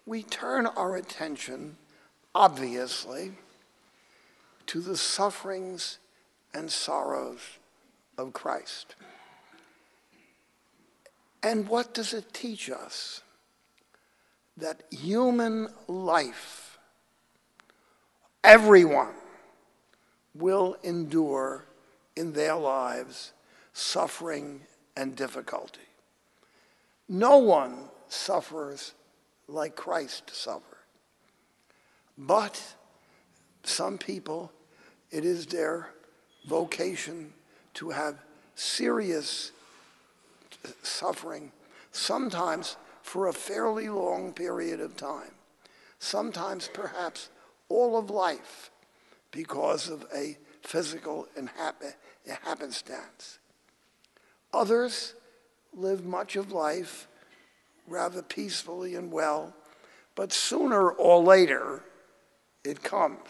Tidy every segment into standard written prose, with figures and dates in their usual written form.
we turn our attention, obviously, to the sufferings and sorrows of Christ. And what does it teach us? That human life, everyone will endure in their lives suffering and difficulty. No one suffers like Christ suffered. But some people, it is their vocation to have serious suffering, sometimes for a fairly long period of time, sometimes perhaps all of life because of a physical happenstance. Others live much of life rather peacefully and well, but sooner or later it comes.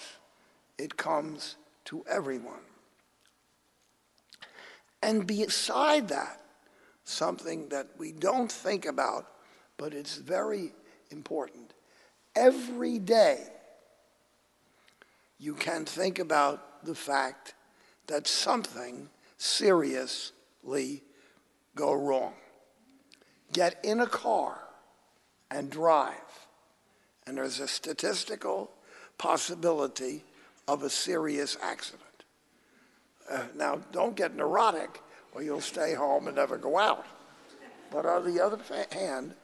It comes to everyone. And beside that, something that we don't think about, but it's very important. Every day, you can think about the fact that something seriously go wrong. Get in a car and drive, and there's a statistical possibility of a serious accident. Now, don't get neurotic, or you'll stay home and never go out. But on the other hand,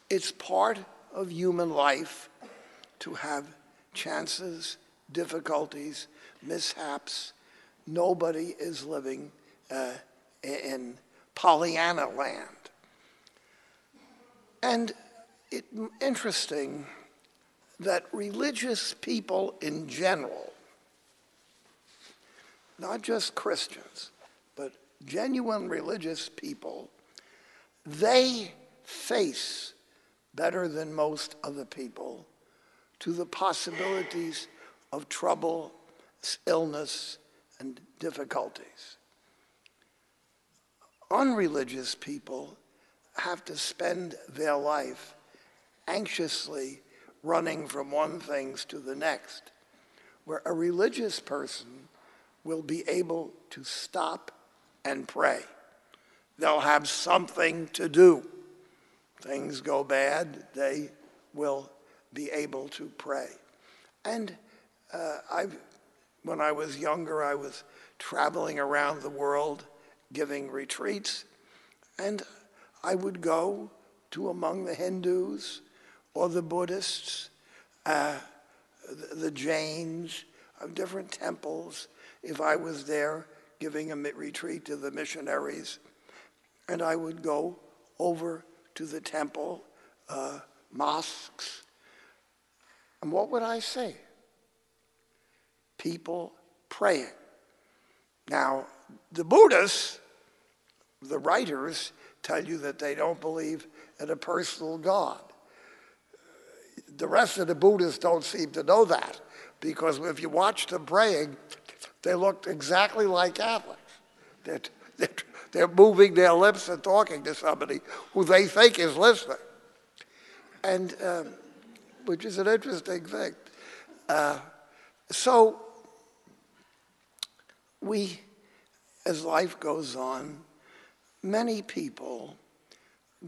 it's part of human life to have chances, difficulties, mishaps. Nobody is living in Pollyanna land. And it's interesting that religious people in general, not just Christians, but genuine religious people, they face better than most other people to the possibilities of trouble, illness, and difficulties. Unreligious people have to spend their life anxiously running from one thing to the next, where a religious person will be able to stop and pray. They'll have something to do. Things go bad, they will be able to pray. And when I was younger, I was traveling around the world giving retreats, and I would go to among the Hindus or the Buddhists, the Jains of different temples, if I was there giving a retreat to the missionaries. And I would go over to the temple, mosques, and what would I say? People praying. Now, the Buddhists, the writers, tell you that they don't believe in a personal God. The rest of the Buddhists don't seem to know that, because if you watch them praying, they look exactly like Catholics. They're moving their lips and talking to somebody who they think is listening, and which is an interesting thing. So we, as life goes on, many people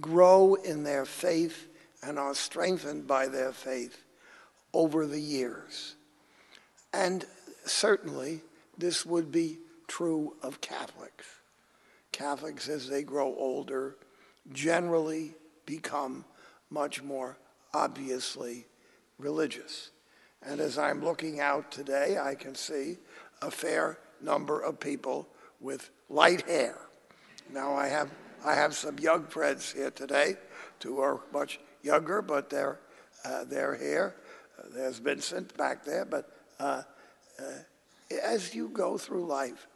grow in their faith and are strengthened by their faith over the years. And certainly this would be true of Catholics. Catholics, as they grow older, generally become much more obviously religious. And as I'm looking out today, I can see a fair number of people with light hair. Now I have some young friends here today who are much younger, but their hair, there's Vincent back there, but as you go through life.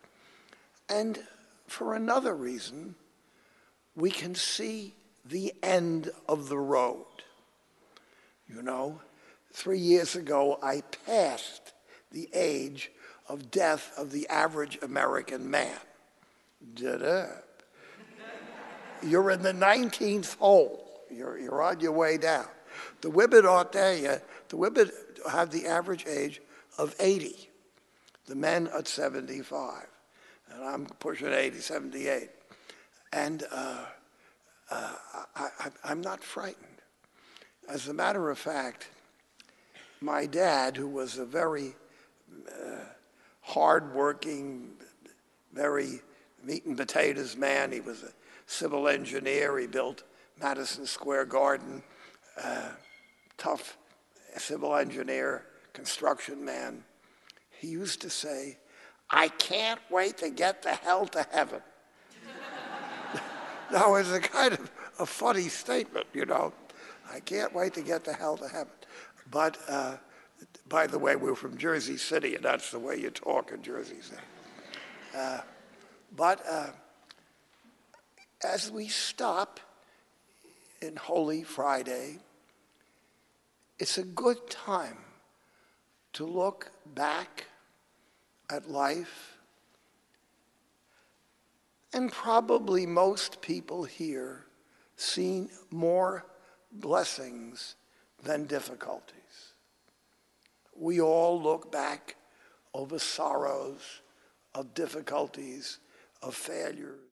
And for another reason, we can see the end of the road. You know, 3 years ago, I passed the age of death of the average American man. You're in the 19th hole. You're on your way down. The Whippet Orteia, the Whippet had the average age of 80. The men at 75. And I'm pushing 80, 78. And I'm not frightened. As a matter of fact, my dad, who was a very hard-working, very meat and potatoes man, he was a civil engineer, he built Madison Square Garden, tough civil engineer, construction man. He used to say, "I can't wait to get the hell to heaven." Now, it's a kind of a funny statement, you know. I can't wait to get the hell to heaven. But, by the way, we're from Jersey City, and that's the way you talk in Jersey City. But as we stop in Holy Friday, it's a good time to look back at life. And probably most people here seen more blessings than difficulties. We all look back over sorrows, of difficulties, of failures.